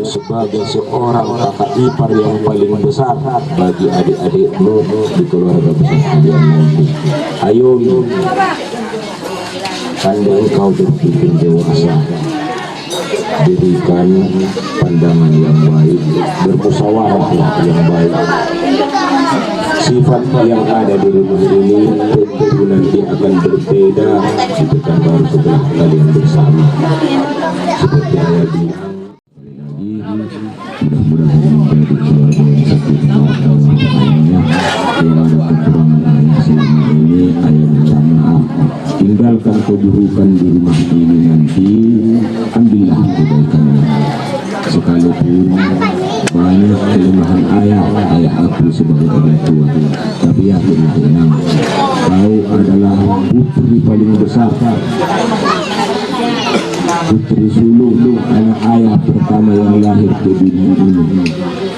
sebagai seorang kakak ipar yang paling besar bagi adik-adikmu di keluarga besar kalian nanti. Ayo, tanda engkau berpikir dewasa, berikan pandangan yang baik, bermusyawarah yang baik. Sifat yang ada di rumah ini tentu nanti akan berbeda ketika baru setelah kalian bersama. Seperti ayah bilang, mudah-mudahan menjadi keluarga yang sempurna. Yang ada kekurangan ayah selama ini, ayah minta maaf. Tinggalkan keburukan di rumah ini nanti, ambillah kebaikannya. Sekalipun banyak kelemahan ayah aku sebagai orang tua, tapi yakin tenang, kau adalah putri paling besar, putri sulung, anak ayah pertama yang lahir ke dunia ini.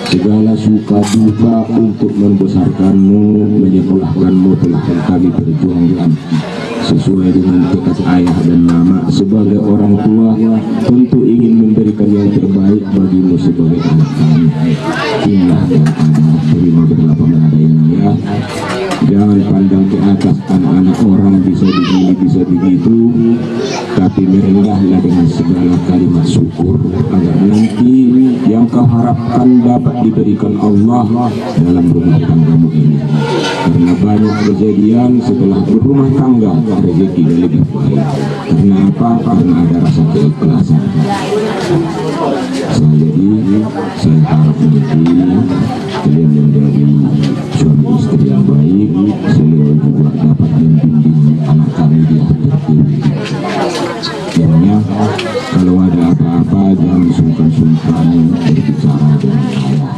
Segala suka duka untuk membesarkanmu, menyekolahkanmu telah kami perjuangkan sesuai dengan tekad ayah dan mama. Sebagai orang tua tentu ingin memberikan yang terbaik bagimu sebagai anak kami. Inilah yang ada, terima berlapang adanya ya. Jangan pandang ke atas, anak-anak orang bisa begini, bisa begitu, tapi merendahlah dengan segala kalimat syukur agar nanti yang kau harapkan dapat diberikan Allah dalam rumah tanggamu ini. Karena banyak kejadian setelah berumah tangga rezeki lebih baik. Karena apa? Karena ada rasa keikhlasan. Saya harap nanti kalian menjadi suami istri yang baik. Beliau juga dapat membimbing anak kami di akhir ini. Akhirnya kalau ada apa-apa jangan sungkan-sungkan berbicara dengan saya.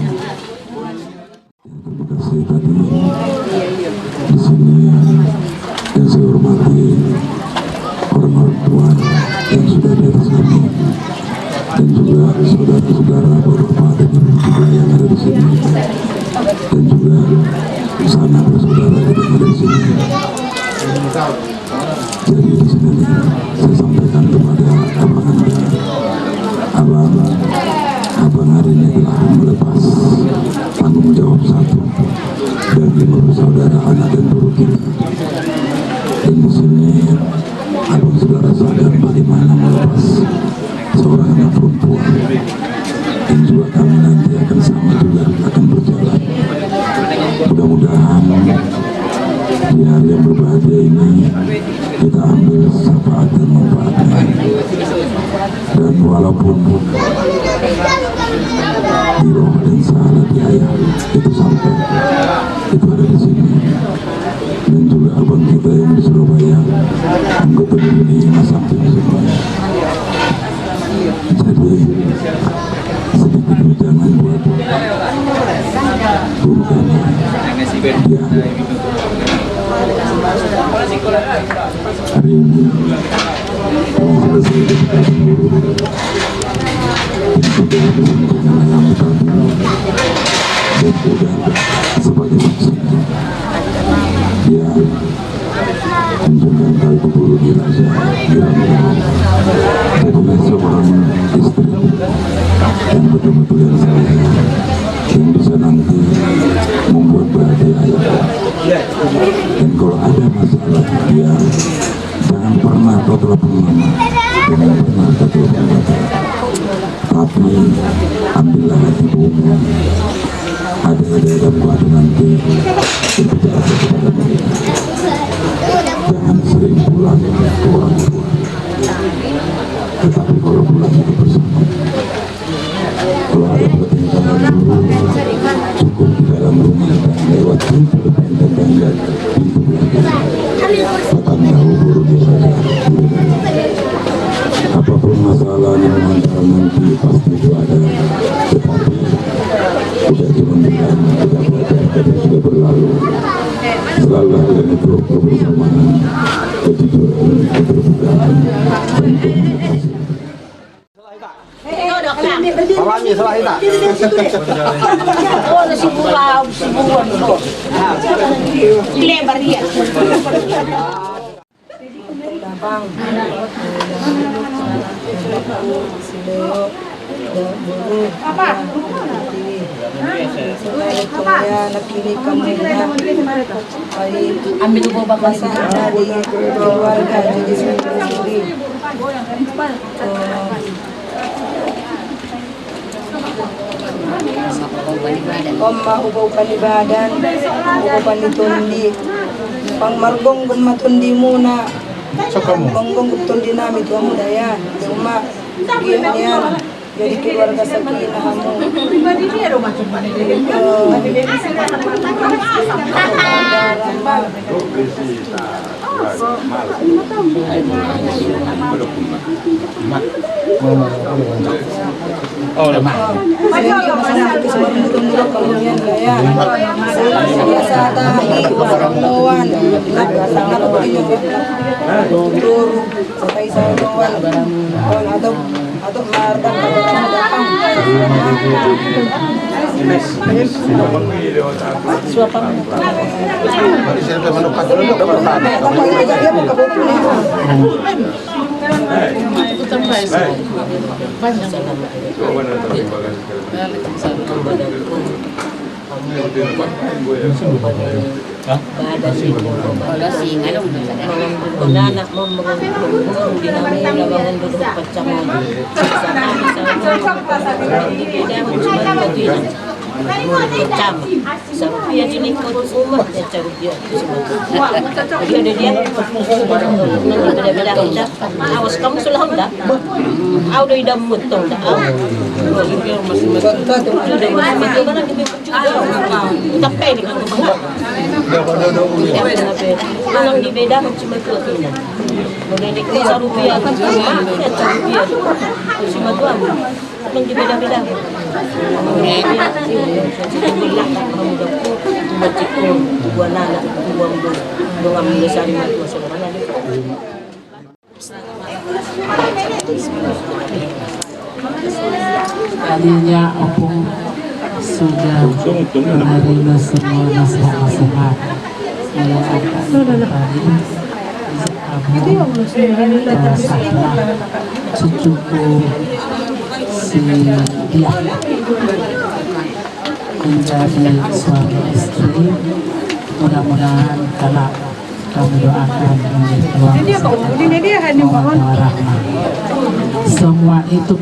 Terima kasih tadi di sini yang saya hormati orang-orang tua yang sudah di atas kami, dan juga saudara-saudara beberapa dan juga yang ada di sini, dan juga sanak saudara yang ada di sini. Jadi di sini saya sampaikan kepada abang hari ini telah melepas tanggung jawab satu dari 5 saudara, anak dan turut kita. Dan di sini abang saudara sadar bagaimana melepas seorang anak perempuan, dan juga kami nanti akan sama juga akan berjalan. Mudah-mudahan di hari yang berbahagia ini kita ambil syafaat dan manfaatnya. Dan walaupun di roh dan salah di ayah itu sampai, itu ada di sini. Dan juga abang kita yang di Surabaya, anggota BNI Masakti semuanya. Jadi sedikit jangan buat urutannya dia. Hari ini kalau selesai kita guru sudah bersama yang tadi dan sudah sebagai saksi dia tunjukkan kali guru diraja jadilah seorang istri yang betul-betul yang saya yang bisa nanti membuat bahagia ayah. Dan kalau ada masalah dia jangan pernah kau telepon mama, jangan pernah kau telepon bapak, tapi ambillah hati bumi. Ada buat nanti berbicara kepada mereka. Jangan sering pulang ke orang tua, tetapi kalau pulang itu bersama. Kalau ada pertentangan dulu, cukup di dalam rumah dan lewat pintu depan dan pintu belakang. Patahnya hubur di raja. Apapun masalahnya mengantar nanti pasti itu ada, tetapi udah cuma bilang kita belajar tapi sudah berlalu. Selalu ada itu kebersamaan, kejujuran, keterbukaan, dan komunikasi. Pamami salah kita. Oh, nasi pulau, sebuah loh. Lebar dia. Kaya nakinig kami na ay Ambil ko ba ba basa na di keluarga jadi sendiri. Koma ubaw panibadan, ubaw panitundi. Pang margong gun matundi muna. Margong tundi namin tuwa mo daya. Duma, yan. Jadi keluarga sakinah mo. Oh, lemah. Atau mardan Sampai jadi ikut umat dia cari dia dia beda awas kamu sudah dah au doi dam mutong dah au tapi ni kan orang di beda cuma tu kena boleh dikasih rupiah kan cuma rupiah cuma tu orang di beda-beda Tadinya opung sudah menerima semua nasihat-nasihat yang akan tadi setelah cucuku si dia menjadi suami istri, mudah-mudahan kalau kami doakan menjadi keluarga rahmat. Semua itu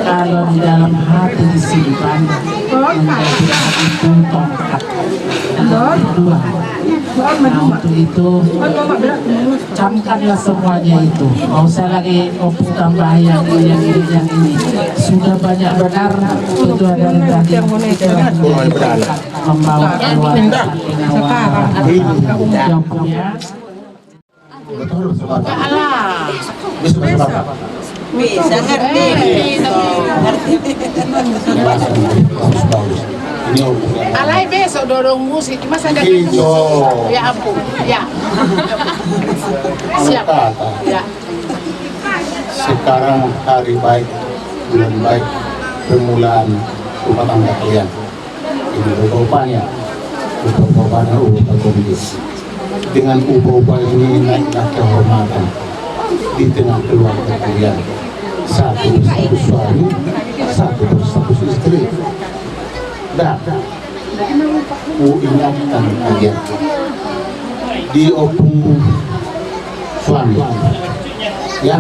kalau di dalam hati disimpan menjadi hati itu tongkat kedua. Nah untuk itu camkanlah semuanya itu, nggak usah lagi opung tambah yang ini sudah banyak benar itu dari tadi membawa keluarga yang punya bisa Alay besok dorong musik, mas ada ya ampun, ya. Siap. Ya. Sekarang hari baik, bulan baik, permulaan rumah tangga kalian. Ini upah-upahnya, upah kondisi. Dengan upah ini naiklah kehormatan di tengah keluarga kalian. Satu berstatus suami, satu berstatus istri. Dan ku ingatkan kalian di opung suami, ya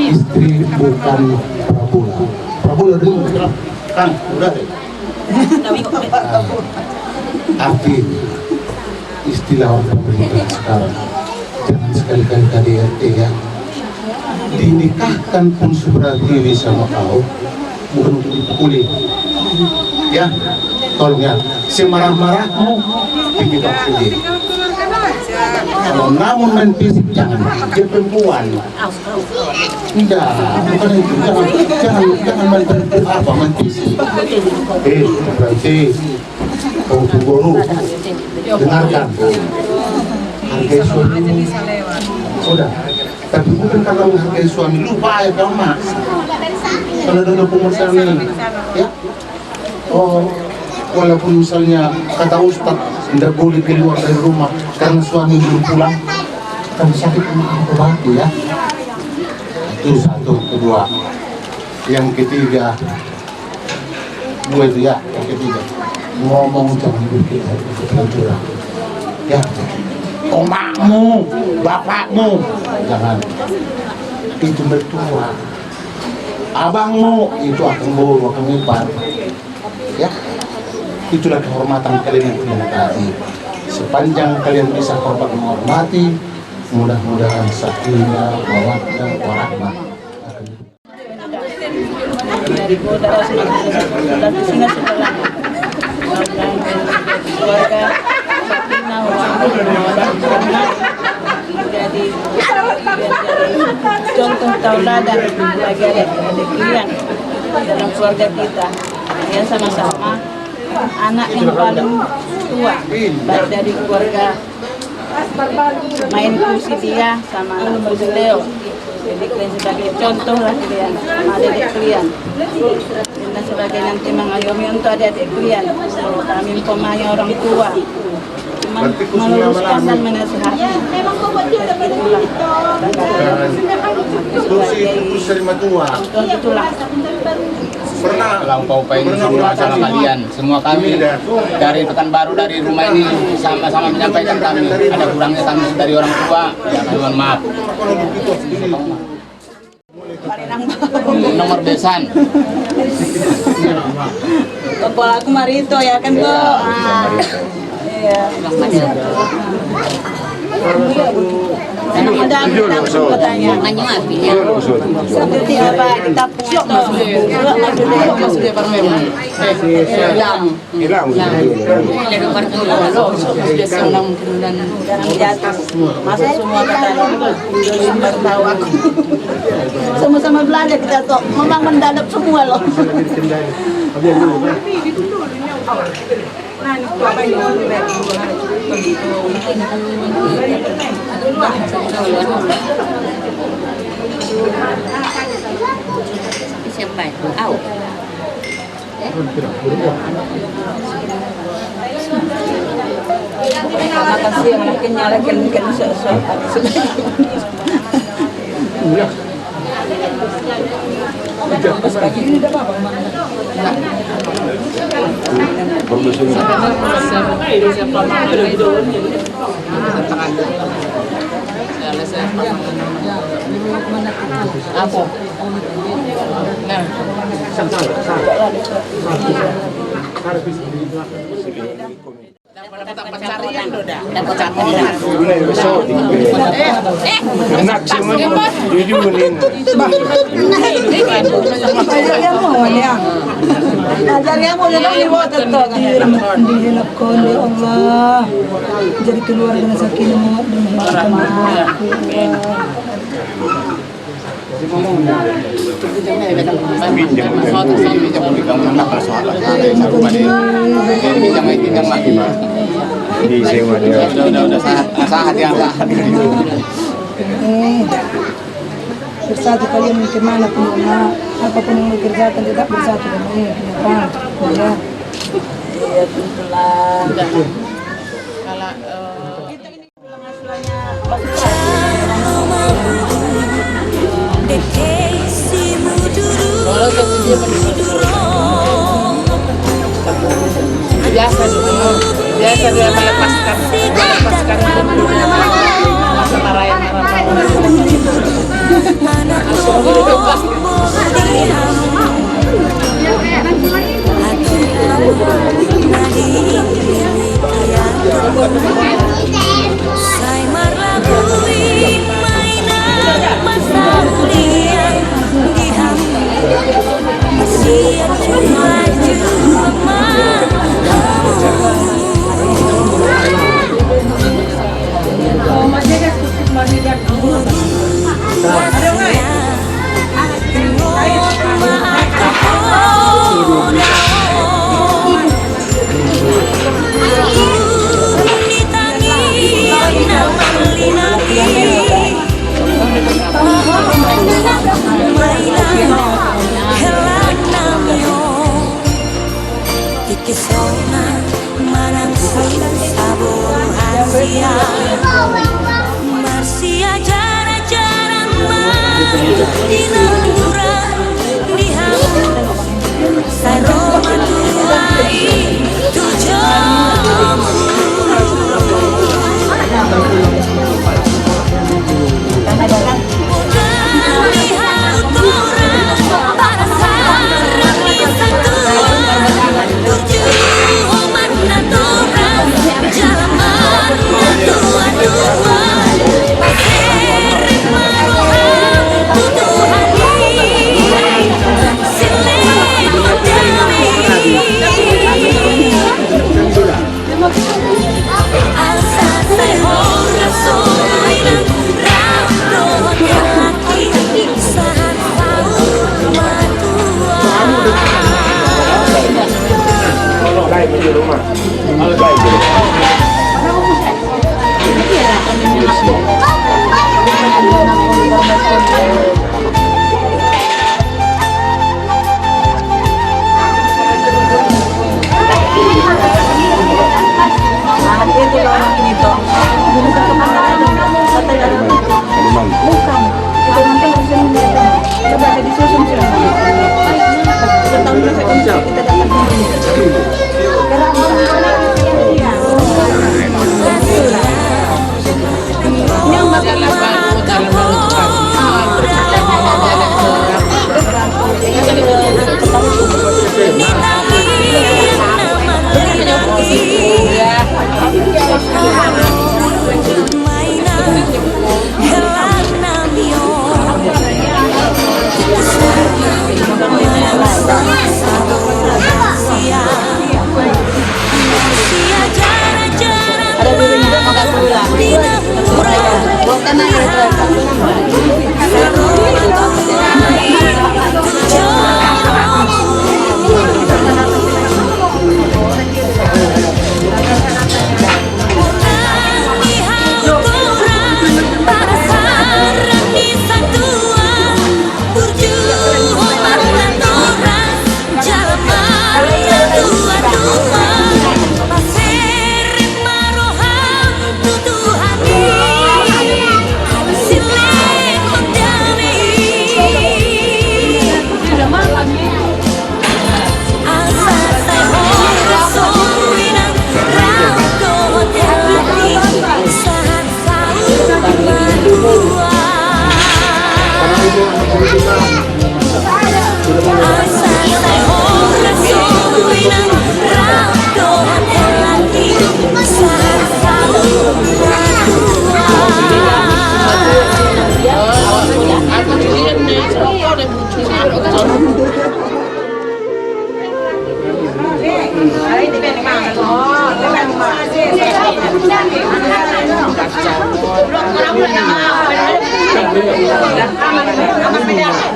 istri bukan Prabowo dulu kan udah deh. Arti istilah orang pemerintah sekarang jangan sekali-kali KDRT ya, dinikahkan pun seberarti sama kau bukan untuk dipukuli ya, tolong ya, semarah-marahmu dibilang sendiri. Kalau namun main fisik jangan, dia perempuan. Tidak, bukan itu, jangan main apa main fisik. Berarti kau guru dengarkan, hargai suami. Sudah, tapi bukan karena menghargai suami lupa ya kau mas. Kalau ada pengusaha ini, ya. Oh, walaupun misalnya kata Ustadz tidak boleh keluar dari rumah karena suami belum pulang, kan sakit untuk bantu ya. Itu satu, kedua. Yang ketiga, dua itu ya, yang ketiga. Ngomong jangan bikin curang. Ya, omakmu, bapakmu, jangan. Itu mertua. Abangmu itu akan bawa akan ipar. Ya, itulah kehormatan kalian yang tadi. Sepanjang kalian bisa hormat menghormati, mudah-mudahan sakinah, mawaddah, warahmah. Dari Polda dan singa sebelah keluarga sakinah mawaddah jadi contoh tauladan bagi adik-adik kalian dalam keluarga kita ya, sama-sama anak yang paling tua baik dari keluarga main kursi dia sama anak kursi Leo. Jadi kalian sebagai contoh lah kalian sama adik kalian. Dan sebagai nanti mengayomi untuk adik kalian. Kami umpamanya orang tua. Cuma meluruskan dan menasihati. Itulah. Kursi itu kursi terima tua. Itulah. Pernah lampau ini semua masalah kalian. Semua kami dari Pekanbaru, dari rumah ini sama-sama menyampaikan kami ada kurangnya kami dari orang tua. Ya, mohon maaf. Nomor besan. Kepala aku Marito ya kan tuh. Iya. Ada katanya. Seperti apa kita punya masa semua katanya sama-sama belajar kita kok memang mendadak semua loh. Siapa itu? Au. Makan siang mungkin nyalakan mungkin Apa? Nah, dapat pencarian udah. Dapat pencarian. Enak sih man. Jadi menin. Ajar mo ya. Ajar mo na lang iwat to. Hindi na ko ya Allah. Jadi keluarga na sakinah mo dan bersatu kalian kemana pun apapun yang dikerjakan tetap bersatu dengan ini kenyataan ya. Iya tentulah. Biasa dia melepaskan masa marah yang Marsia jarang-jarang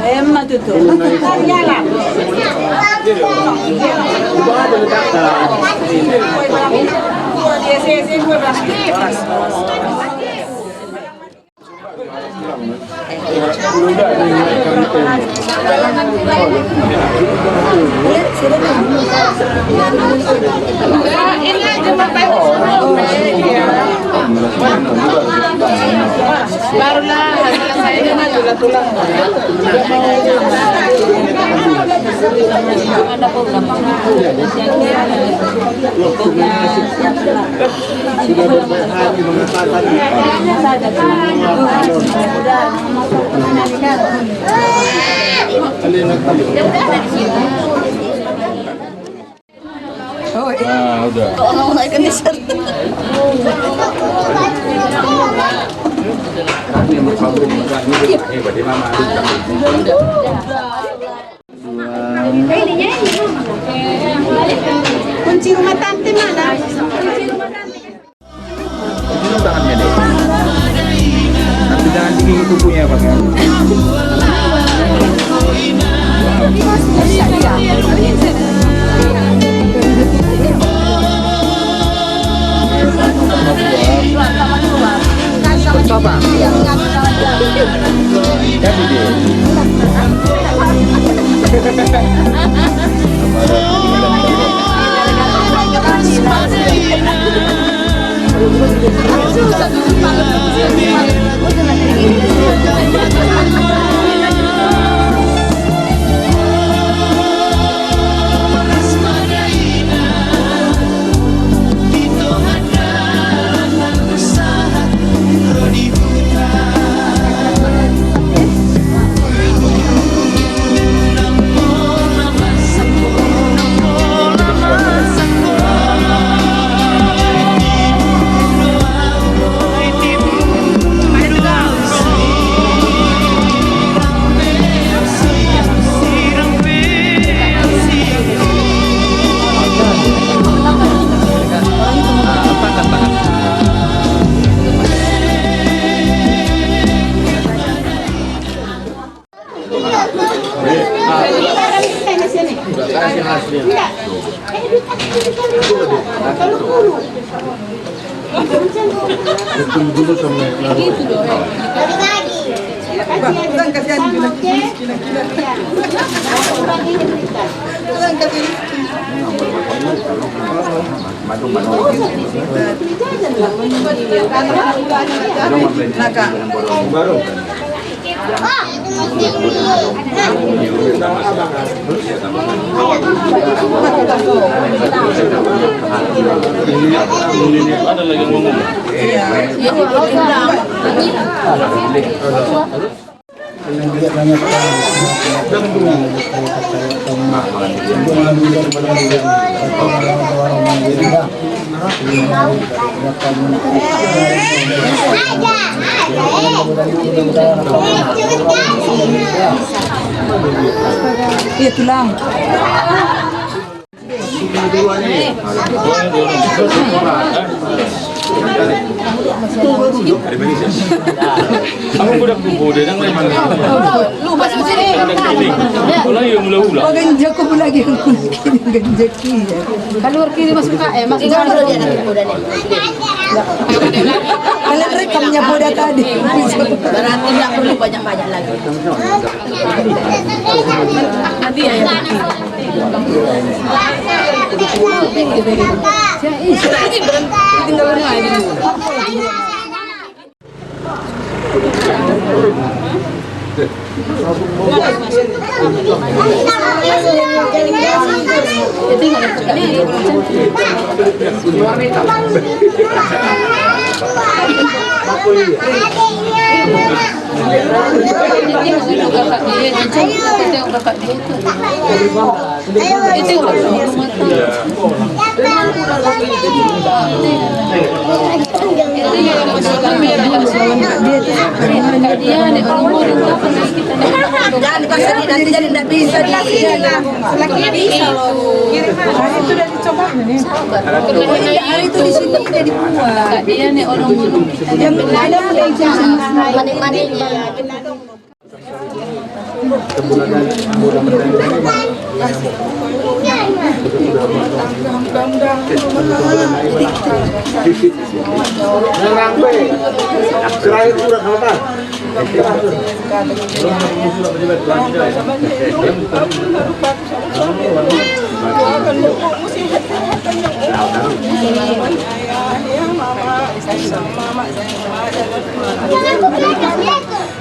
Emma tutu. Barulah saya kena tulang-tulang. Ada beberapa Kunci rumah tante mana? Tangannya deh. Tapi jangan digigit kukunya pakai. Apa? Jadi deh. Susah. Itu lang. Aku udah kubu deh, nang lain mana? Lupa sendiri. Mulai ya mula-mula. Paganja ko mo lagi ang ganja kiya. Keluar kiri masuk KM, masuk Kalian rekamnya Boda tadi. Berarti nggak perlu banyak-banyak lagi. Nanti ya. Tinggal aja. Jangan dipaksain, nanti jadi tidak bisa. Itu udah dicoba nih. Hari itu di sini udah dibuat. Dia nih orang-orang Yang ada manik-maniknya.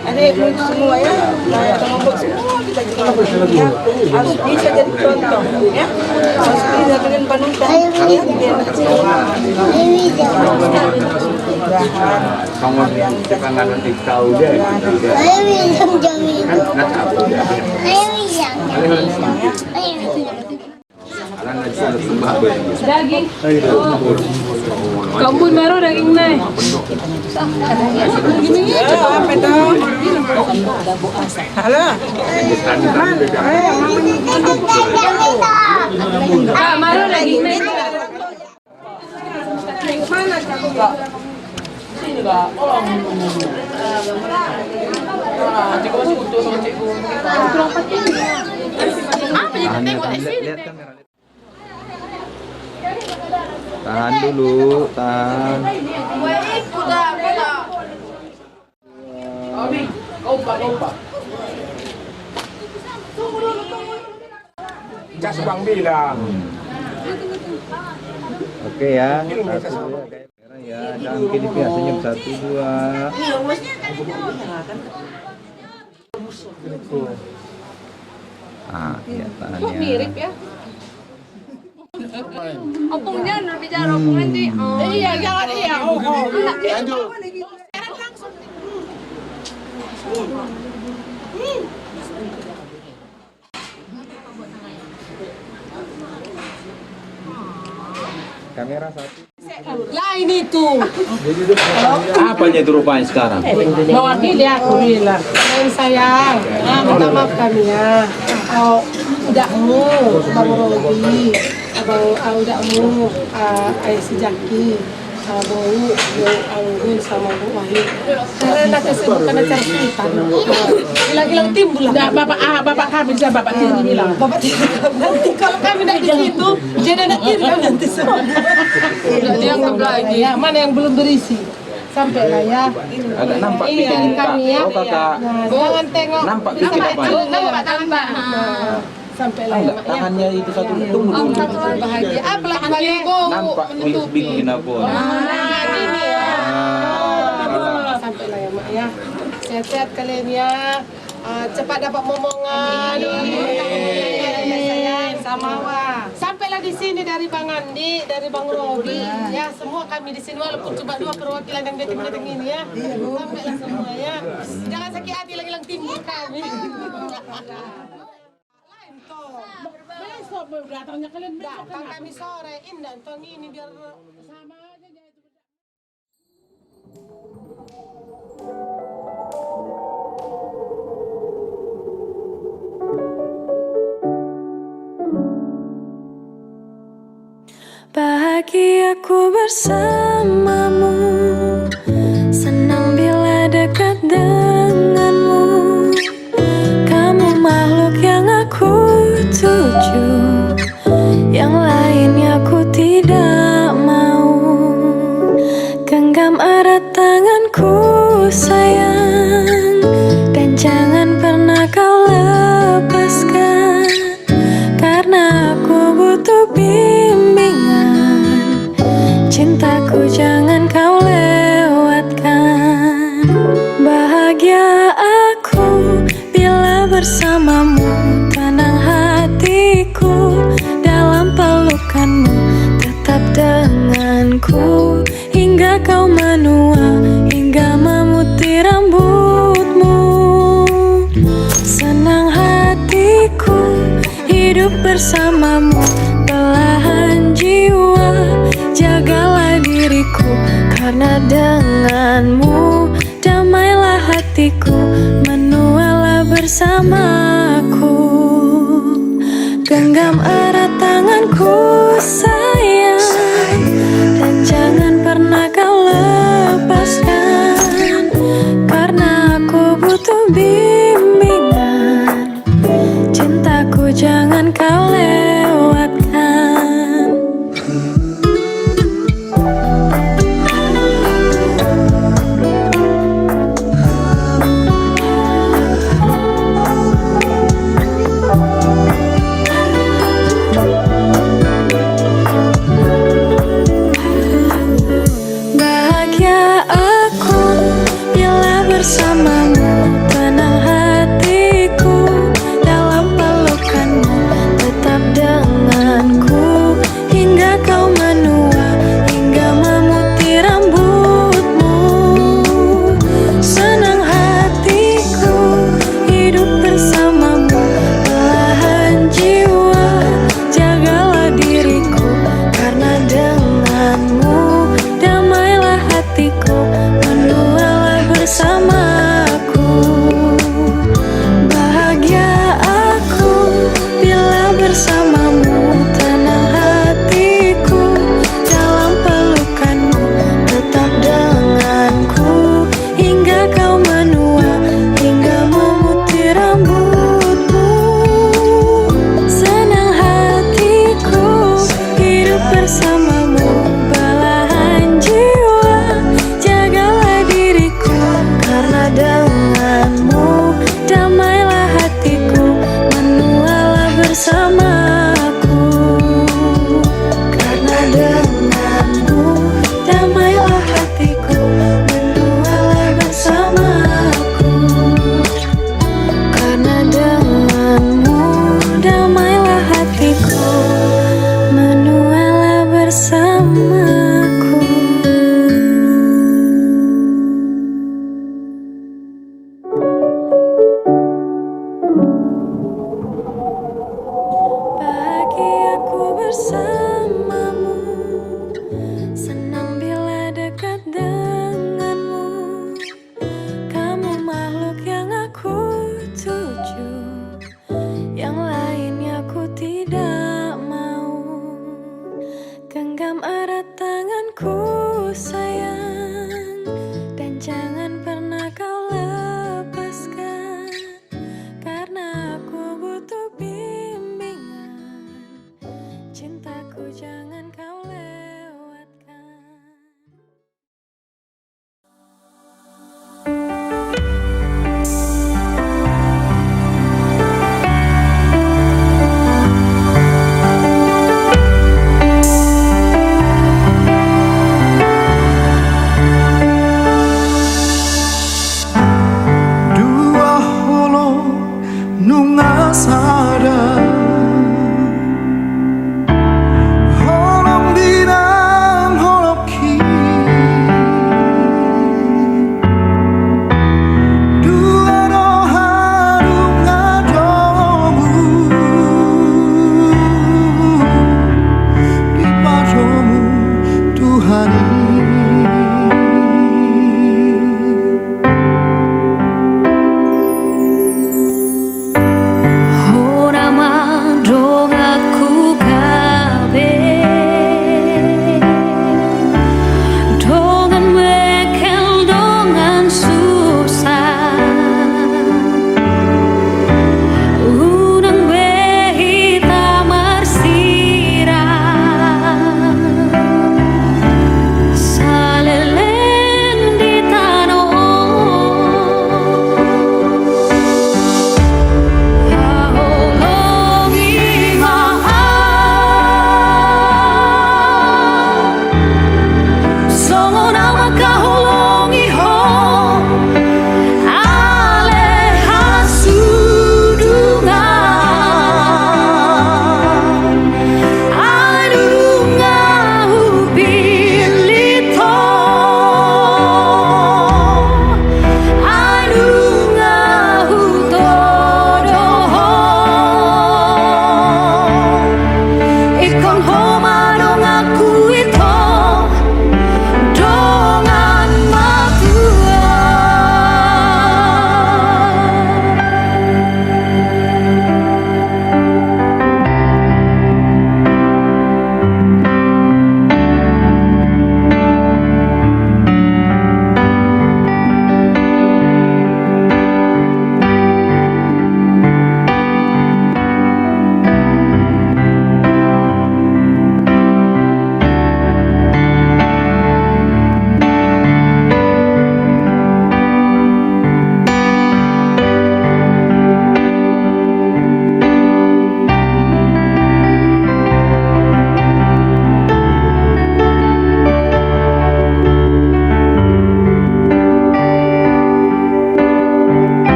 Adik semua ya, kelompok semua kita ya. Harus bisa jadi contoh ya. Harus bisa dengan panutan ya. Kamu kan nanti tahu deh. daging. Kambun baru daging naik. Apa dong? Halo. Kak, baru daging naik. Mana kak? Sini kak, tolong. Cikgu masih utuh sama cikgu. Apa yang tengok di sini? Tahan dulu, tahan. Kompak. Cak Subang bilang. Oke ya. Satu dua kayak ya. Jangan kini pihak senyum 1 2. Ah, ya tahan ya. Mirip ya. Opungnya bicara opung nanti. Iya, jangan iya. Lanjut. Kamera 1. Lah ini tuh. Apanya itu rupanya sekarang? Mewakili aku bilang, sayang, minta maaf kami ya. Udakmu, Bang Robi, Abang udakmu, Ayah si Jaki, Bau, Anggun sama Bu Wahid. Karena tersebut karena cara kita. Hilang-hilang timbul lah. Bapak kami bisa Bapak Tiri bilang. Bapak Tiri nanti kalau kami tidak di situ, jadi anak Tiri nanti semua. Yang lagi, ya, mana yang belum berisi? Sampailah ya. Agak nampak Ini bikin dari muka. kami ya. Oh kakak. Nah, jangan tengok. Nampak bikin apa? Nampak tangan Mbak. Nah, sampailah ya, Enggak, Mak, ya. tangannya itu satu tunggu dulu. Bahagia. Apa lagi balik? Nampak bikin apa? Nah, ini ya. Alah. Sampailah ya, Mak ya. Sehat-sehat kalian ya. Cepat dapat momongan. Sama Wah. Sampailah di sini dari Bang Andi, dari Bang Robi, ya semua kami di sini walaupun cuma 2 perwakilan yang datang ini ya. Sampailah semua ya. Jangan sakit hati lagi timur kami. Lain toh. Besok datangnya kalian datang kami sore, indah tong ini biar sama aja jadi. Bahagiaku bersamamu, senang bila dekat denganmu. Kamu makhluk yang aku tuju, yang lainnya ku tidak mau. Genggam erat tanganku sayang, dan jangan pernah kau lepaskan, karena aku butuh bimbingan. Cintaku jangan kau lewatkan. Bahagia aku bila bersamamu, tenang hatiku dalam pelukanmu. Tetap denganku hingga kau menua, hingga memutih rambutmu. Senang hatiku hidup bersamamu, belahan jiwa jagalah diriku, karena denganmu damailah hatiku, menualah bersamaku. Genggam erat tanganku sayang, dan jangan pernah kau lepaskan, karena aku butuh bimbingan. Cintaku jangan kau lewatkan.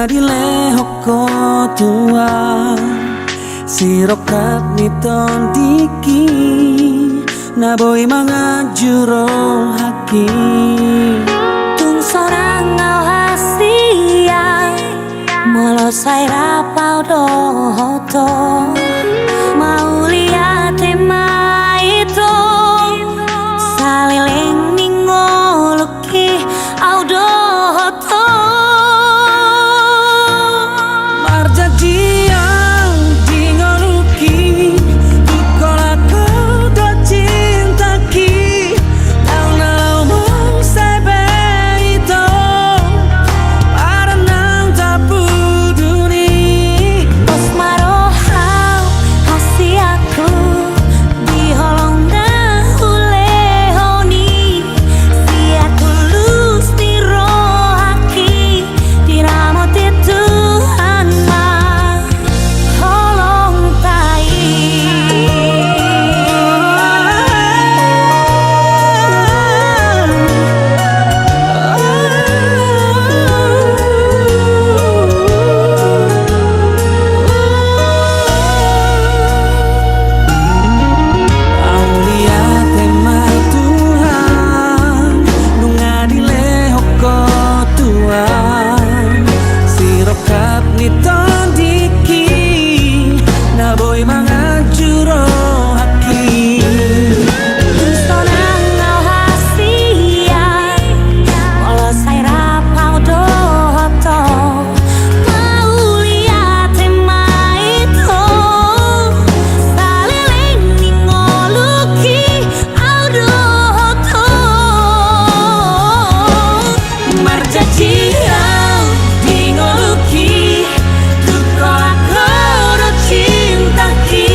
dile hoko tua sirokat niton tiki na boy mga juro haki tung sorang ngau hasia molo sai rapau do hoto mau lihat tema itu saliling ningoluki audo hoto marjadian dingoluki dukola kodo cintaki karena mau sebe itu para nang tapuduni Pos marohau hasi aku diholong dahulehoni sia tulus di rohaki diramoti Tuhan mah holong tai Aulia tema Tuhan nunga dile hoko tuan sirokat niton diki na boy mga juro haki sonang ngau hasia molo sai rapau do hoto mau lihat tema itu saliling ningoluki audo hoto marjadian dingoluki dukola kodo cintaki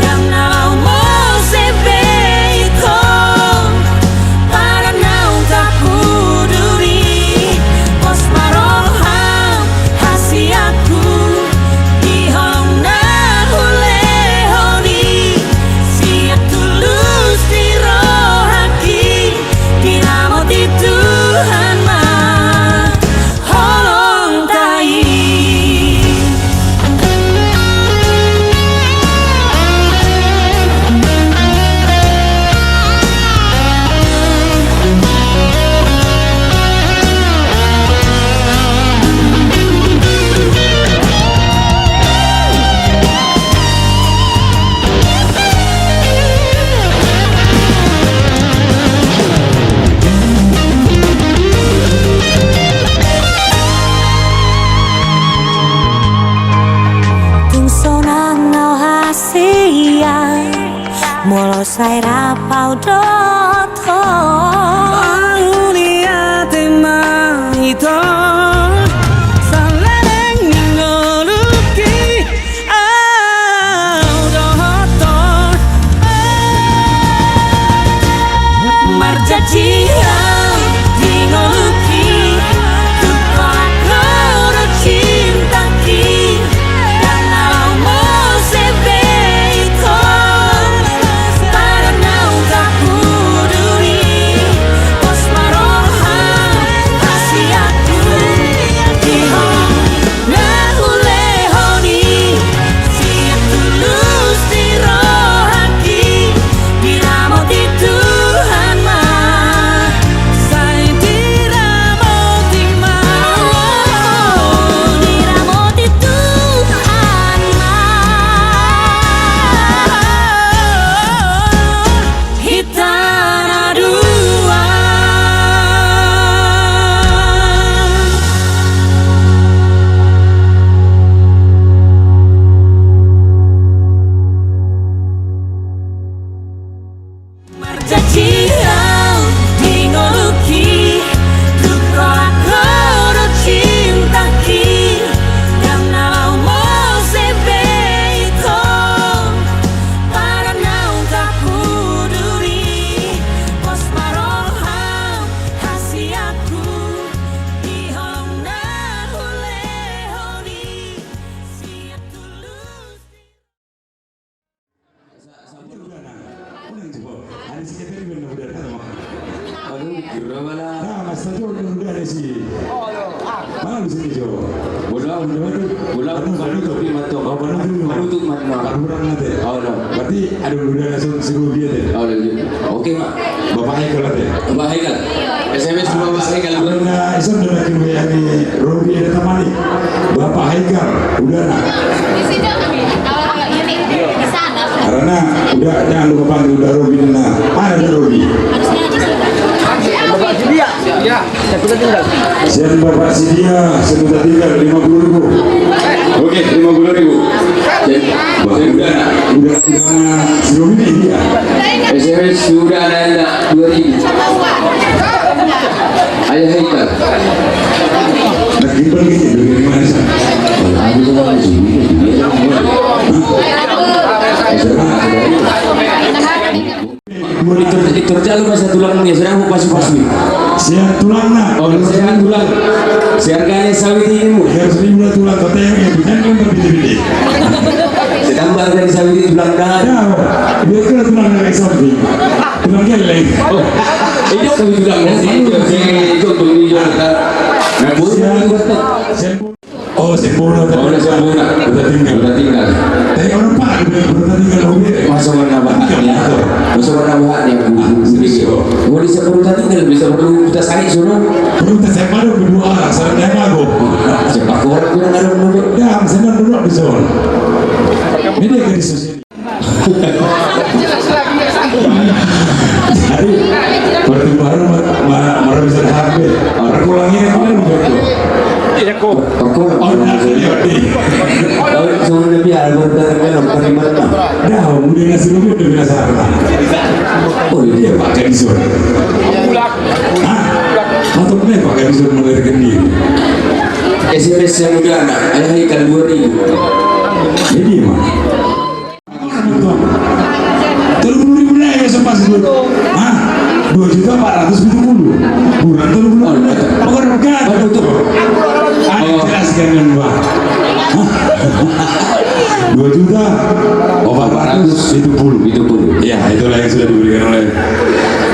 karena mau sebe itu para nau takuduri pos maroham hasiaku diholong dahulehoni siap tulus di rohaki dinamoti Tuhan mah holong tai tung sonang ngau hasia molo sai rapau do hoto Aulia tema itu saleng ningoluki audo hoto marjadian dingoluki dukola kodo cintaki karena mau sebe itu para nau takuduri pos maroham hasiaku diholong dahulehoni siap tulus di rohaki diramoti Tuhan mah saya diramoti mau diramoti Tuhan mah hitana dua marjadian dingoluki dukola kodo cintaki karena mau sebe itu para nau takuduri pos maroham hasiaku diholong dahulehoni siap tulus Aduh, kira mana? Nah, mas tadi udah ada sih. Mana di sini Jo? Bola menutup mata. Oh, Menutup mata. Kalau kurang nanti. Oh, no. Berarti ada udah langsung suruh dia deh. Oh, oke, Mak. Bapak Haikal deh. Bapak Haikal. SMS Bapak Haikal. Karena itu udah lagi bayani Robi ada temani. Bapak Haikal udah nak. Di sini kalau ini di sana. Karena udah jangan lupa panggil udah Robi nah. Mana ada Robi? Harusnya aja sih. Bapak Sidia. Ya, saya sudah tinggal. Sian Bapak Sidia sudah tinggal 50.000. Oke, 50.000. Udah si Robi ini dia. SMS sudah ada 2.000. Ayah Haikal. Nah, gimbal gitu dari mana sih? Kerja lu masa tulang ya, sedang mau pasu-pasu. Sian tulang nak. Oh, saya tulang. Siarkannya sawit ini mu. Harus ribu tulang kota yang bukan kan berbeda-beda. Tambah dari sawit tulang dah. Ya, dia kira tulang dari samping. Tulang geleng. Oh, ini sawit tulang nasi. Itu untuk dijual. Nah, Oh, sempurna. Oh, udah sempurna. Udah tinggal. Tapi orang Pak udah tinggal Robi. Masuk warna bahannya. Masuk warna bahannya. Mau disebut tinggal bisa perlu kita sakit suruh. Perlu tes yang mana berdua arah, sarang yang bago. Sepak orang kurang ada menurut. Ya, misalnya duduk di zon. Ini ke di sosial. Jadi, pertimbangan marah bisa HP. Orang kulangnya yang mana begitu? Aku. Oh, nah, Tahu semua lebih ada berdatangan pertimbangan. dah, udah ngasih lebih udah biasa harta. Oh, dia pakai di zon. Hah? Atau benar pakai di zon melarikan diri? SMS yang udah ada. Ayah Haikal 2.000. Jadi mah. 30.000 naik besok pas itu. Hah? 2.470.000. Kurang 30.000. Bukan. Betul. Jelaskan dengan Pak. 2 juta. Oh, 470. Ya, itulah yang sudah diberikan oleh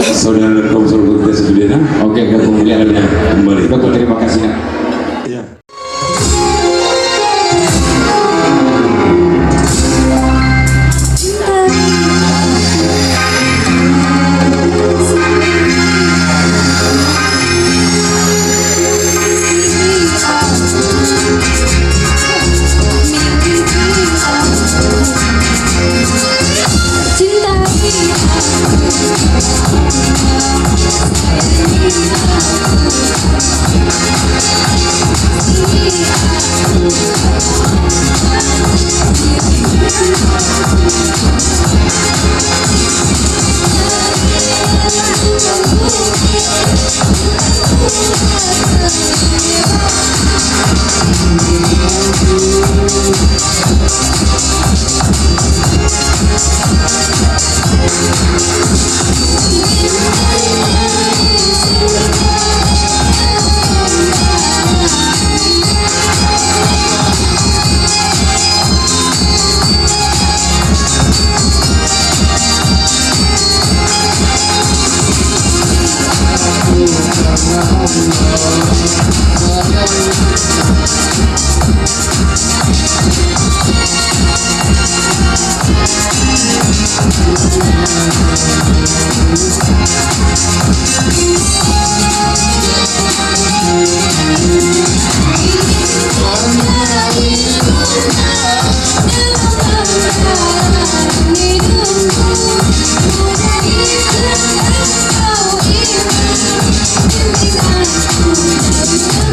saudara dan konsul kita sebelumnya. Oke, kemudian Kembali. Betul, terima kasih. Ya. Thank you.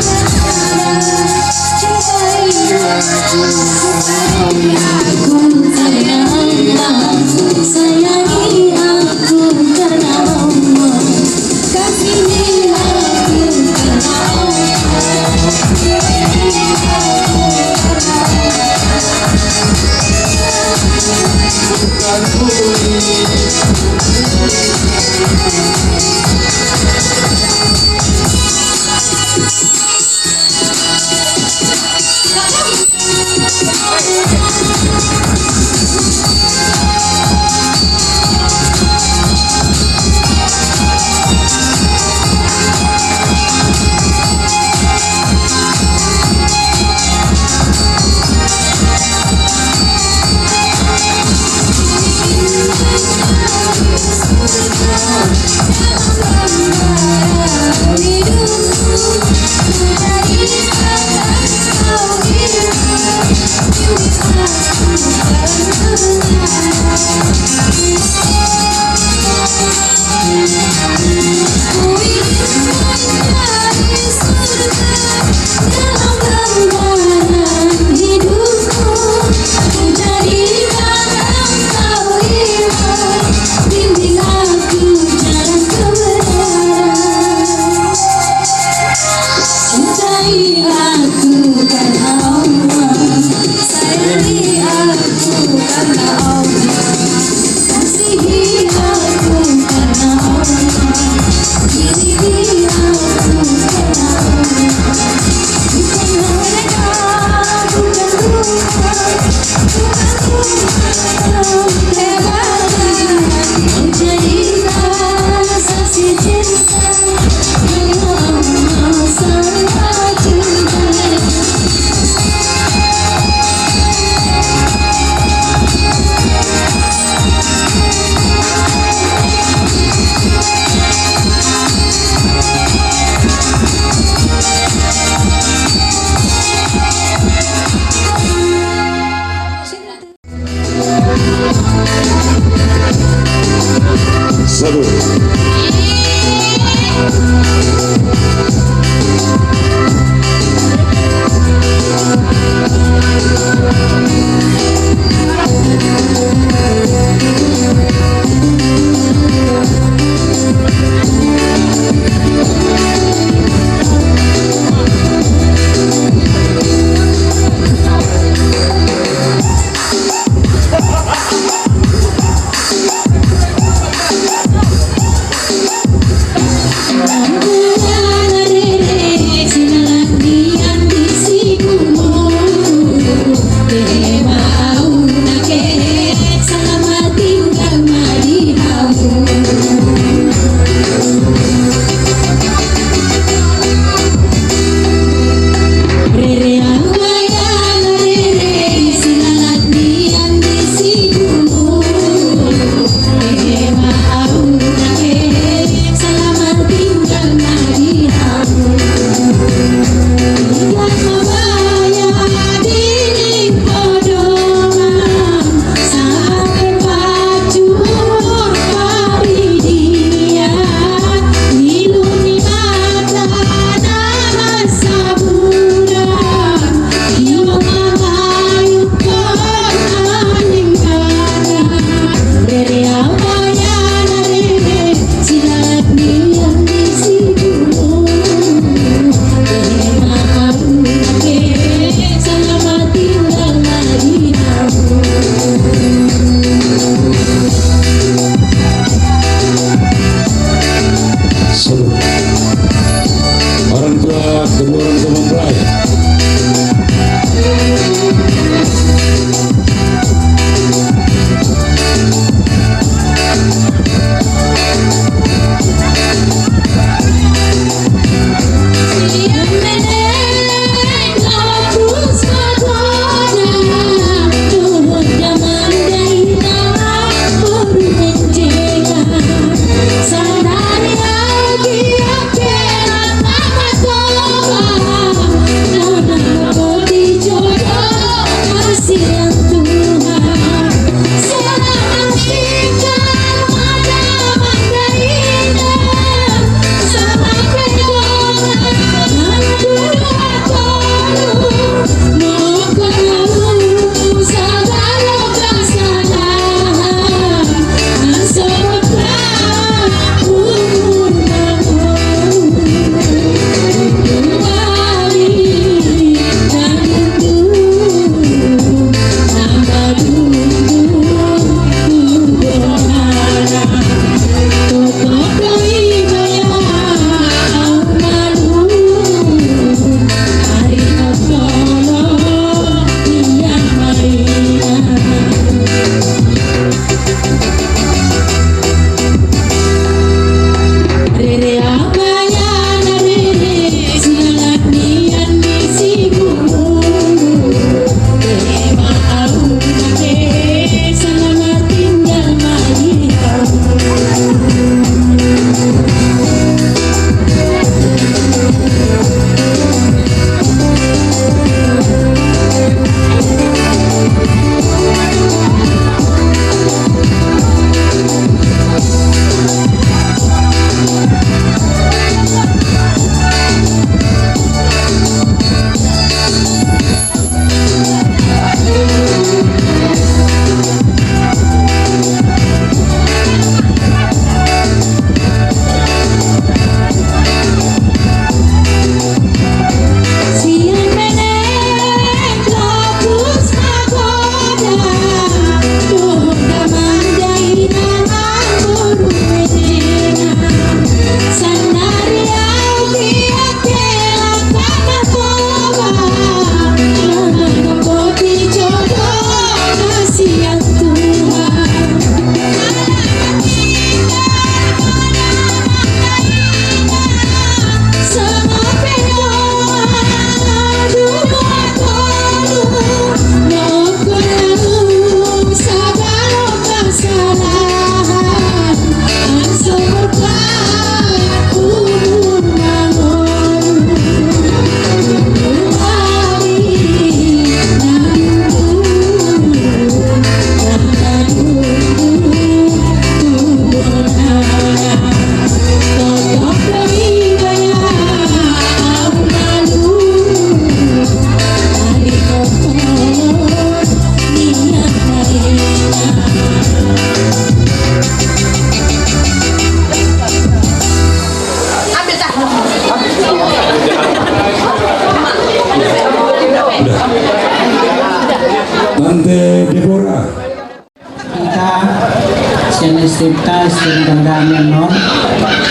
Siptas dan damian non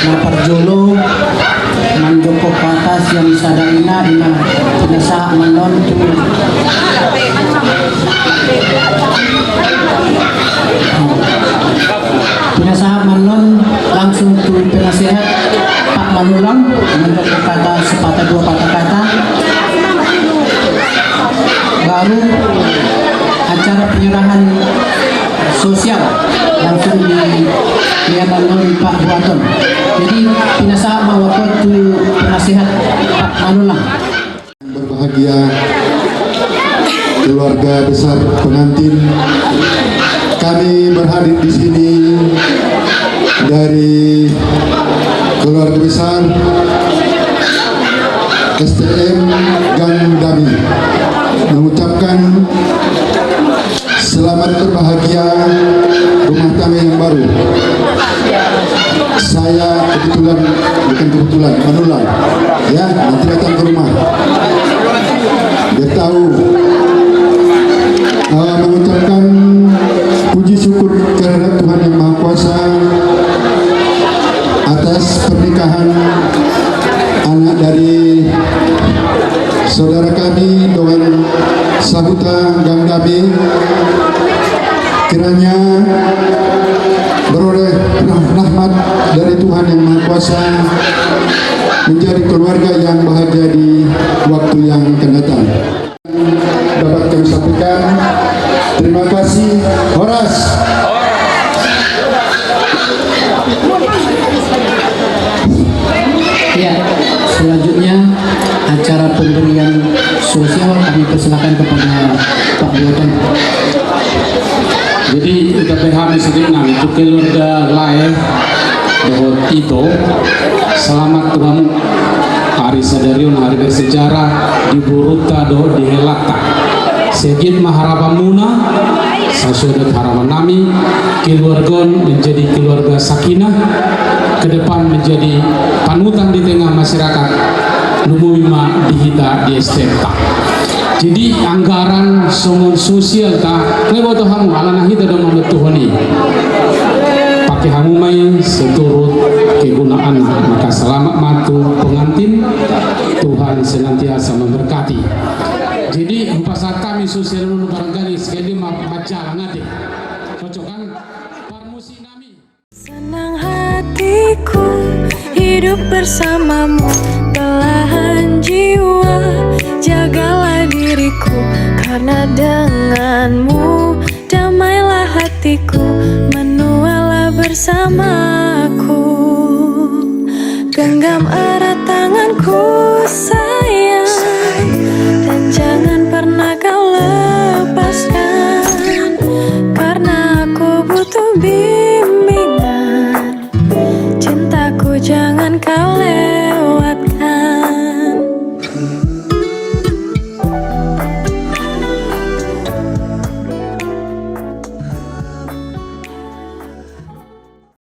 naparjulu manjoko patas yang sadaina ina pinasa manon pinasa manon langsung turun penasehat Pak Manulang manjoko kata sepatah dua patah kata baru acara penyerahan sosial langsung dilihat oleh Pak Buaton. Jadi pinasa mawakil tu penasihat Pak Anulah. Berbahagia keluarga besar pengantin, kami berhadir di sini dari keluarga besar STM Gang Dami mengucapkan selamat berbahagia rumah tangga yang baru. Saya bukan kebetulan, menular ya, nanti datang ke rumah dia tahu. Mengucapkan puji syukur kehadirat Tuhan Yang Maha Kuasa atas pernikahan anak dari saudara kami Doan Sahuta Gang Dami. Kiranya beroleh rahmat dari Tuhan Yang Maha Kuasa menjadi keluarga yang bahagia di waktu yang akan datang. Dapat kami sampaikan terima kasih. Horas. Ya, selanjutnya acara pemberian sosial kami persilakan kepada Pak Boten. Jadi kita berhamil sedikit itu keluarga lain bahwa itu selamat Tuhan hari sadarion hari bersejarah di Buruta do di Helata segit maharapamuna sasodat harapan nami keluargon menjadi keluarga sakinah ke depan menjadi panutan di tengah masyarakat numuma dihita di STMTA. Jadi anggaran somon sosial ta lewat hamu ala nahita dan memetuhani pakai hamu mai seturut kegunaan. Maka selamat matu pengantin, Tuhan senantiasa memberkati. Jadi pasal kami sosial nu barangkali sekali majalah ngade cocok kan parmusi nami. Senang hatiku hidup bersamamu telah